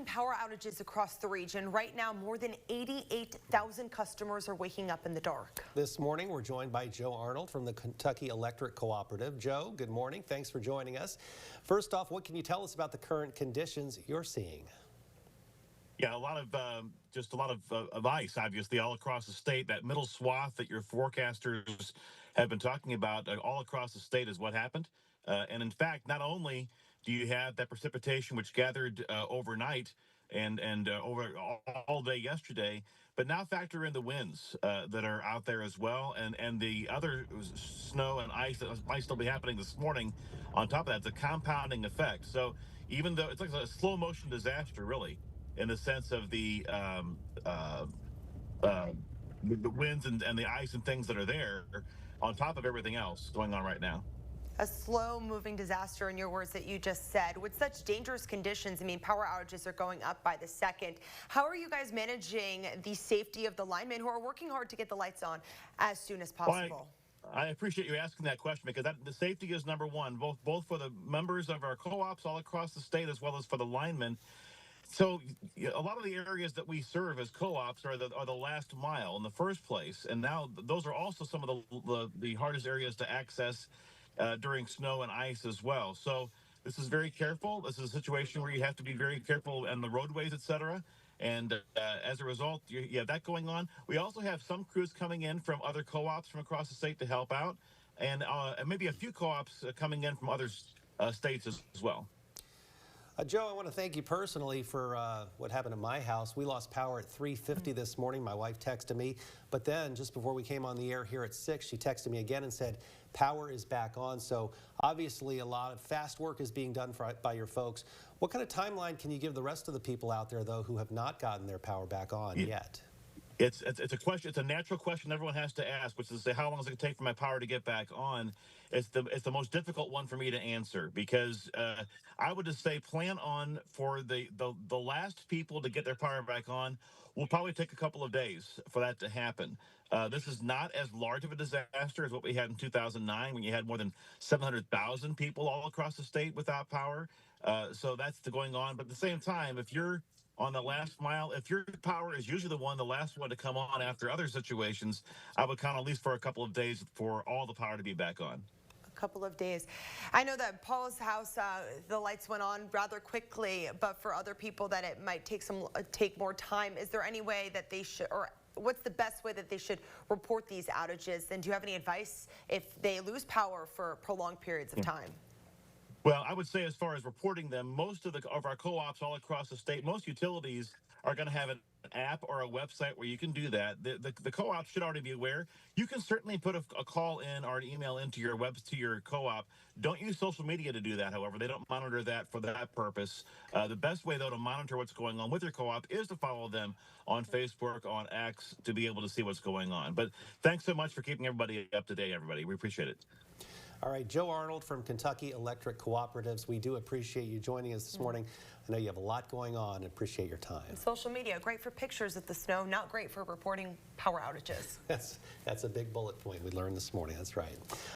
sudden power outages across the region. Right now, more than 88,000 customers are waking up in the dark. This morning, we're joined by Joe Arnold from the Kentucky Electric Cooperative. Joe, good morning. Thanks for joining us. First off, what can you tell us about the current conditions you're seeing? Yeah, just a lot of ice, obviously, all across the state. That middle swath that your forecasters have been talking about all across the state is what happened. And in fact, not only do you have that precipitation which gathered overnight and over all day yesterday, but now factor in the winds that are out there as well, and the other snow and ice that might still be happening this morning. On top of that, it's a compounding effect. So even though it's like a slow motion disaster, really, in the sense of the winds and the ice and things that are there on top of everything else going on right now. A slow-moving disaster, in your words, that you just said. With such dangerous conditions, I mean, power outages are going up by the second. How are you guys managing the safety of the linemen who are working hard to get the lights on as soon as possible? Well, I appreciate you asking that question, because the safety is number one, both for the members of our co-ops all across the state as well as for the linemen. So a lot of the areas that we serve as co-ops are the last mile in the first place, and now those are also some of the hardest areas to access during snow and ice as well. So this is very careful. This is a situation where you have to be very careful on the roadways, etc. And as a result, you have that going on. We also have some crews coming in from other co-ops from across the state to help out, and maybe a few co-ops coming in from other states as well. Joe, I want to thank you personally for what happened in my house. We lost power at 3:50 this morning. My wife texted me, but then just before we came on the air here at 6, she texted me again and said, power is back on. So obviously a lot of fast work is being done by your folks. What kind of timeline can you give the rest of the people out there, though, who have not gotten their power back on yet? It's a question. It's a natural question everyone has to ask, which is to say, how long is it going to take for my power to get back on? It's the most difficult one for me to answer, because I would just say plan on for the last people to get their power back on. Will probably take a couple of days for that to happen. This is not as large of a disaster as what we had in 2009, when you had more than 700,000 people all across the state without power. So that's going on. But at the same time, if you're on the last mile, if your power is usually the last one to come on after other situations, I would count at least for a couple of days for all the power to be back on. A couple of days. I know that Paul's house, the lights went on rather quickly, but for other people that it might take more time. Is there any way that they should, or what's the best way that they should report these outages? And do you have any advice if they lose power for prolonged periods of time? Well, I would say, as far as reporting them, most of our co-ops all across the state, most utilities are going to have an app or a website where you can do that. The co-op should already be aware. You can certainly put a call in or an email into your co-op. Don't use social media to do that, however. They don't monitor that for that purpose. The best way, though, to monitor what's going on with your co-op is to follow them on Facebook, on X, to be able to see what's going on. But thanks so much for keeping everybody up to date, everybody. We appreciate it. All right, Joe Arnold from Kentucky Electric Cooperatives. We do appreciate you joining us this morning. I know you have a lot going on and appreciate your time. And social media, great for pictures of the snow, not great for reporting power outages. That's a big bullet point we learned this morning. That's right.